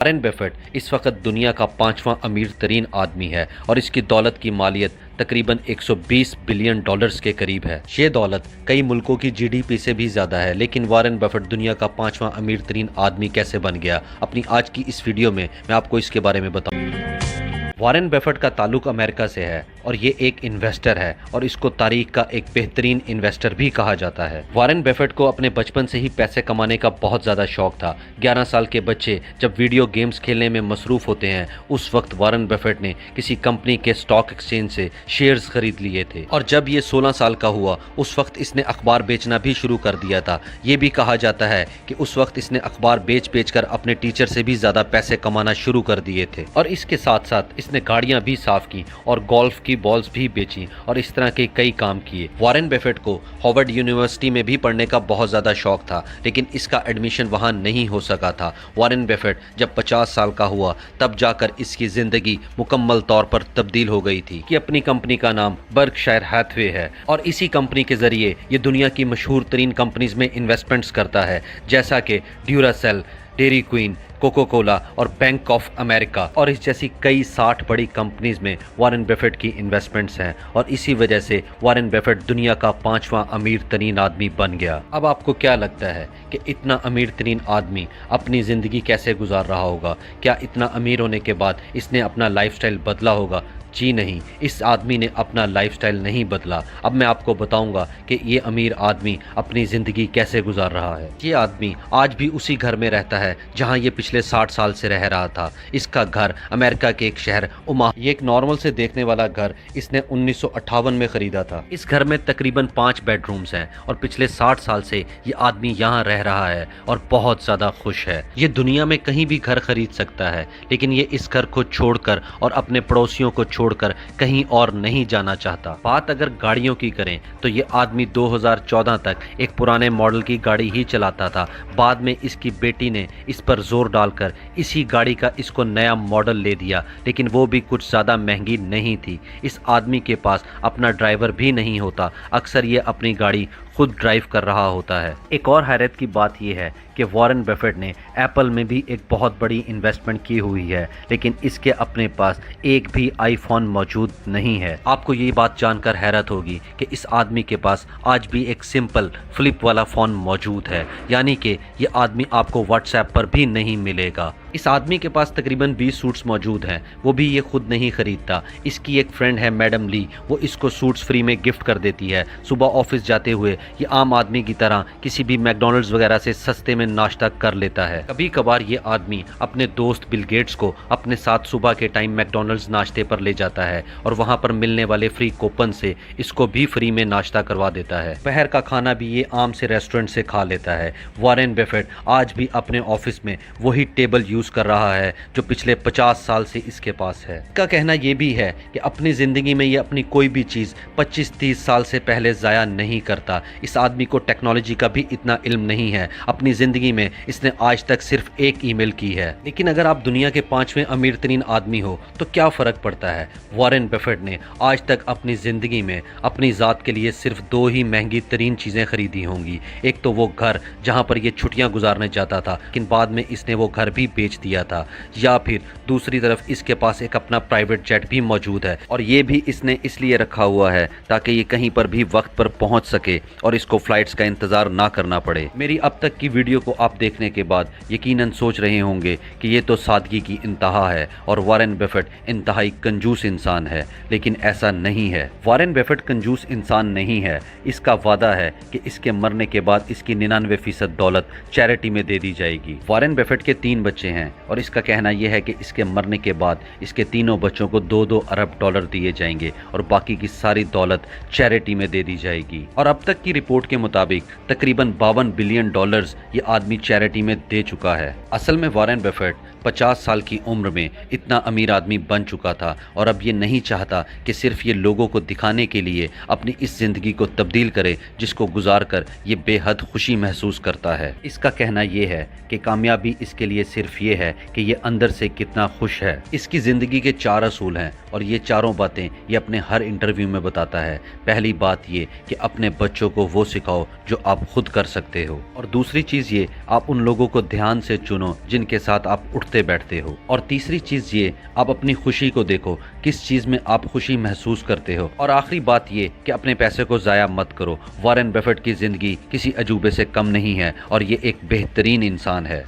Warren buffet اس وقت دنیا کا 5واں امیر ترین آدمی ہے اور اس کی دولت کی مالیت تقریباً 120 بلین ڈالرز کے قریب ہے۔ یہ دولت کئی ملکوں کی جی ڈی پی سے بھی زیادہ ہے، لیکن وارن بفیٹ دنیا کا 5واں امیر ترین آدمی کیسے بن گیا؟ اپنی آج کی اس ویڈیو میں آپ کو اس کے بارے میں بتاؤں۔ وارن بفیٹ کا تعلق امریکہ سے ہے اور یہ ایک انویسٹر ہے اور اس کو تاریخ کا ایک بہترین انویسٹر بھی کہا جاتا ہے۔ وارن بفیٹ کو اپنے بچپن سے ہی پیسے کمانے کا بہت زیادہ شوق تھا۔ 11 سال کے بچے جب ویڈیو گیمز کھیلنے میں مصروف ہوتے ہیں، اس وقت وارن بفیٹ نے کسی کمپنی کے اسٹاک ایکسچینج سے شیئرز خرید لیے تھے، اور جب یہ 16 سال کا ہوا اس وقت اس نے اخبار بیچنا بھی شروع کر دیا تھا۔ یہ بھی کہا جاتا ہے کہ اس وقت اس نے اخبار بیچ کر اپنے ٹیچر سے بھی زیادہ پیسے کمانا شروع کر دیے تھے، اور اس کے ساتھ ساتھ اس نے گاڑیاں بھی صاف کی اور گولف کی بالز بھی بیچی اور اس طرح کے کئی کام کیے۔ وارن بفیٹ کو ہارورڈ یونیورسٹی میں بھی پڑھنے کا بہت زیادہ شوق تھا، لیکن اس کا ایڈمیشن وہاں نہیں ہو سکا تھا۔ وارن بفیٹ جب 50 سال کا ہوا تب جا کر اس کی زندگی مکمل طور پر تبدیل ہو گئی تھی کہ اپنی کمپنی کا نام برکشائر ہیتھوے ہے، اور اسی کمپنی کے ذریعے یہ دنیا کی مشہور ترین کمپنیز میں انویسٹمنٹس کرتا ہے، جیسا کہ ڈیوراسیل، ڈیری کوئن، کوکو کولا اور بینک آف امریکہ اور اس جیسی کئی 60 بڑی کمپنیز میں وارن بفیٹ کی انویسٹمنٹس ہیں، اور اسی وجہ سے وارن بفیٹ دنیا کا 5واں امیر ترین آدمی بن گیا۔ اب آپ کو کیا لگتا ہے کہ اتنا امیر ترین آدمی اپنی زندگی کیسے گزار رہا ہوگا؟ کیا اتنا امیر ہونے کے بعد اس نے اپنا لائف سٹائل بدلا ہوگا؟ جی نہیں، اس آدمی نے اپنا لائف سٹائل نہیں بدلا۔ اب میں آپ کو بتاؤں گا کہ یہ امیر آدمی اپنی زندگی کیسے گزار رہا ہے۔ یہ آدمی آج بھی اسی گھر میں رہتا ہے جہاں یہ پچھلے 60 سال سے رہ رہا تھا۔ اس کا گھر امریکہ کے ایک شہر یہ ایک نارمل سے دیکھنے والا گھر اس نے 1958 میں خریدا تھا۔ اس گھر میں تقریباً 5 بیڈ رومز ہیں اور پچھلے 60 سال سے یہ آدمی یہاں رہ رہا ہے اور بہت زیادہ خوش ہے۔ یہ دنیا میں کہیں بھی گھر خرید سکتا ہے، لیکن یہ اس گھر کو چھوڑ کر اور اپنے پڑوسیوں کو چھوڑ کر کہیں اور نہیں جانا چاہتا۔ بات اگر گاڑیوں کی کریں تو یہ آدمی 2014 تک ایک پرانے ماڈل کی گاڑی ہی چلاتا تھا۔ بعد میں اس کی بیٹی نے اس پر زور ڈال کر اسی گاڑی کا اس کو نیا ماڈل لے دیا، لیکن وہ بھی کچھ زیادہ مہنگی نہیں تھی۔ اس آدمی کے پاس اپنا ڈرائیور بھی نہیں ہوتا، اکثر یہ اپنی گاڑی خود ڈرائیو کر رہا ہوتا ہے۔ ایک اور حیرت کی بات یہ ہے کہ وارن بفیٹ نے ایپل میں بھی ایک بہت بڑی انویسٹمنٹ کی ہوئی ہے، لیکن اس کے اپنے پاس ایک بھی آئی فون موجود نہیں ہے۔ آپ کو یہ بات جان کر حیرت ہوگی کہ اس آدمی کے پاس آج بھی ایک سمپل فلپ والا فون موجود ہے، یعنی کہ یہ آدمی آپ کو واٹس ایپ پر بھی نہیں ملے گا۔ اس آدمی کے پاس تقریباً 20 سوٹس موجود ہیں، وہ بھی یہ خود نہیں خریدتا۔ اس کی ایک فرینڈ ہے میڈم لی، وہ اس کو سوٹس فری میں گفٹ کر دیتی ہے۔ صبح آفس جاتے ہوئے یہ عام آدمی کی طرح کسی بھی میک ڈونلڈز وغیرہ سے سستے میں ناشتہ کر لیتا ہے۔ کبھی کبھار یہ آدمی اپنے دوست بل گیٹس کو اپنے ساتھ صبح کے ٹائم میک ڈونلڈز ناشتے پر لے جاتا ہے اور وہاں پر ملنے والے فری کوپن سے اس کو بھی فری میں ناشتہ کروا دیتا ہے۔ دوپہر کا کھانا بھی یہ عام سے ریسٹورنٹ سے کھا لیتا ہے۔ وارن بفیٹ آج بھی اپنے آفس میں وہی ٹیبل یوز کر رہا ہے جو پچھلے 50 سال سے اس کے پاس ہے۔ اس کا کہنا یہ بھی ہے کہ اپنی زندگی میں یہ اپنی کوئی بھی چیز 25-30 سال سے پہلے ضائع نہیں کرتا۔ اس آدمی کو ٹیکنالوجی کا بھی اتنا علم نہیں ہے۔ اپنی زندگی میں اس نے آج تک صرف ایک ای میل کی ہے۔ لیکن اگر آپ دنیا کے 5ویں امیر ترین آدمی ہو تو کیا فرق پڑتا ہے؟ وارن بفیٹ نے آج تک اپنی زندگی میں اپنی ذات کے لیے صرف 2 ہی مہنگی ترین چیزیں خریدی ہوں گی۔ ایک تو وہ گھر جہاں پر یہ چھٹیاں گزارنے جاتا تھا، لیکن بعد میں اس نے وہ گھر بھی بیچ دیا تھا، یا پھر دوسری طرف اس کے پاس ایک اپنا پرائیویٹ جیٹ بھی موجود ہے، اور یہ بھی اس نے اس لیے رکھا ہوا ہے تاکہ یہ کہیں پر بھی وقت پر پہنچ سکے اور اس کو فلائٹس کا انتظار نہ کرنا پڑے۔ میری اب تک کی ویڈیو کو آپ دیکھنے کے بعد یقیناً سوچ رہے ہوں گے کہ یہ تو سادگی کی انتہا ہے اور وارن بفیٹ انتہائی کنجوس انسان ہے، لیکن ایسا نہیں ہے۔ وارن بفیٹ کنجوس انسان نہیں ہے۔ اس کا وعدہ ہے کہ اس کے مرنے کے بعد اس کی 99% دولت چیریٹی میں دے دی جائے گی۔ وارن بفیٹ کے 3 بچے ہیں اور اس کا کہنا یہ ہے کہ اس کے مرنے کے بعد اس کے تینوں بچوں کو 2-2 ارب ڈالر دیے جائیں گے اور باقی کی ساری دولت چیریٹی میں دے دی جائے گی۔ اور اب تک کی رپورٹ کے مطابق تقریباً 52 بلین ڈالرز یہ آدمی چیریٹی میں دے چکا ہے۔ اصل میں وارن بفیٹ 50 سال کی عمر میں اتنا امیر آدمی بن چکا تھا اور اب یہ نہیں چاہتا کہ صرف یہ لوگوں کو دکھانے کے لیے اپنی اس زندگی کو تبدیل کرے جس کو گزار کر یہ بے حد خوشی محسوس کرتا ہے۔ اس کا کہنا یہ ہے کہ کامیابی اس کے لیے صرف یہ ہے کہ یہ اندر سے کتنا خوش ہے۔ اس کی زندگی کے 4 اصول ہیں اور یہ چاروں باتیں یہ اپنے ہر انٹرویو میں بتاتا ہے۔ پہلی بات یہ کہ اپنے بچوں کو وہ سکھاؤ جو آپ خود کر سکتے ہو، اور دوسری چیز یہ آپ ان لوگوں کو دھیان سے چنو جن کے ساتھ آپ اٹھتے بیٹھتے ہو، اور تیسری چیز یہ آپ اپنی خوشی کو دیکھو، کس چیز میں آپ خوشی محسوس کرتے ہو، اور آخری بات یہ کہ اپنے پیسے کو ضائع مت کرو۔ وارن بفیٹ کی زندگی کسی عجوبے سے کم نہیں ہے اور یہ ایک بہترین انسان ہے۔